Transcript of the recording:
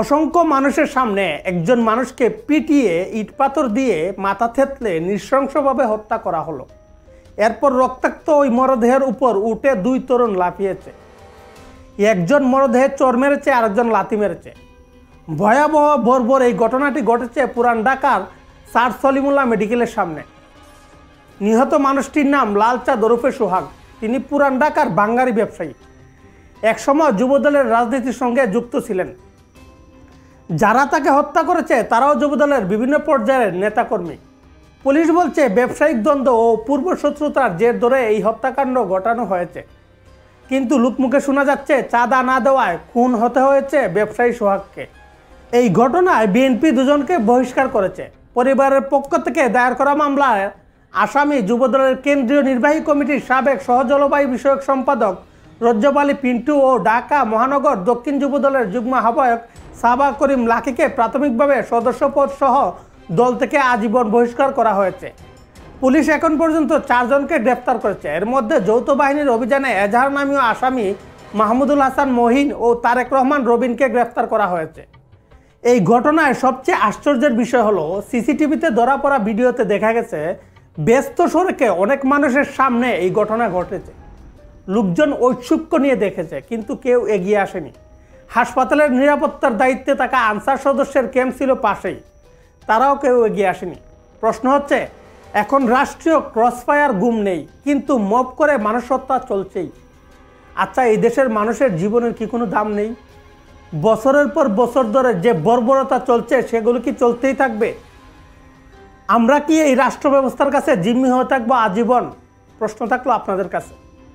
অসংখ্য মানুষের সামনে একজন মানুষকে পিটিয়ে ইটপাথর দিয়ে মাথা থেতলে নৃশংসভাবে হত্যা করা হলো। এরপর রক্তাক্ত ওই মরদেহের উপর উঠে দুই তরুণ লাফিয়েছে। একজন মরদেহে চর মেরেছে, আরেকজন লাথি মেরেছে। ভয়াবহ বর্বর এই ঘটনাটি ঘটেছে পুরান ঢাকার স্যার সলিমুল্লাহ মেডিকেলের সামনে। নিহত মানুষটির নাম লালচাঁদ ওরফে সোহাগ। তিনি পুরান ঢাকার বাঙ্গারি ব্যবসায়ী। একসময় যুবদলের রাজনীতির সঙ্গে যুক্ত ছিলেন। যারা তাকে হত্যা করেছে তারাও যুবদলের বিভিন্ন পর্যায়ের নেতাকর্মী। পুলিশ বলছে ব্যবসায়িক দ্বন্দ্ব ও পূর্ব শত্রুতার জের ধরে এই হত্যাকাণ্ড ঘটানো হয়েছে। কিন্তু লোকমুখে শোনা যাচ্ছে চাঁদা না দেওয়ায় খুন হতে হয়েছে ব্যবসায়ী সোহাগকে। এই ঘটনায় বিএনপি দুজনকে বহিষ্কার করেছে। পরিবারের পক্ষ থেকে দায়ের করা মামলায় আসামি যুবদলের কেন্দ্রীয় নির্বাহী কমিটির সাবেক সহজলবায়ু বিষয়ক সম্পাদক রজ্জব আলী পিন্টু ও ঢাকা মহানগর দক্ষিণ যুবদলের যুগ্ম আহ্বায়ক সাবা করিম লাকিকে প্রাথমিকভাবে সদস্যপদ সহ দল থেকে আজীবন বহিষ্কার করা হয়েছে। পুলিশ এখন পর্যন্ত 4 জনকে গ্রেফতার করেছে। এর মধ্যে যৌথ বাহিনীর অভিযানে এজাহার নামীয় আসামি মাহমুদুল হাসান মহিন ও তারেক রহমান রবিনকে গ্রেফতার করা হয়েছে। এই ঘটনায় সবচেয়ে আশ্চর্যের বিষয় হলো সিসিটিভিতে ধরা পড়া ভিডিওতে দেখা গেছে ব্যস্ত সড়কে অনেক মানুষের সামনে এই ঘটনা ঘটেছে। লোকজন ঔৎসুক্য নিয়ে দেখেছে, কিন্তু কেউ এগিয়ে আসেনি। হাসপাতালের নিরাপত্তার দায়িত্বে থাকা আনসার সদস্যের ক্যাম্প ছিল পাশেই, তারাও কেউ এগিয়ে আসেনি। প্রশ্ন হচ্ছে, এখন রাষ্ট্রীয় ক্রসফায়ার গুম নেই, কিন্তু মব করে মানুষ হত্যা চলছেই। আচ্ছা, এই দেশের মানুষের জীবনের কি কোনো দাম নেই? বছরের পর বছর ধরে যে বর্বরতা চলছে সেগুলো কি চলতেই থাকবে? আমরা কি এই রাষ্ট্র ব্যবস্থার কাছে জিম্মি হয়ে থাকবো আজীবন? প্রশ্ন থাকলো আপনাদের কাছে।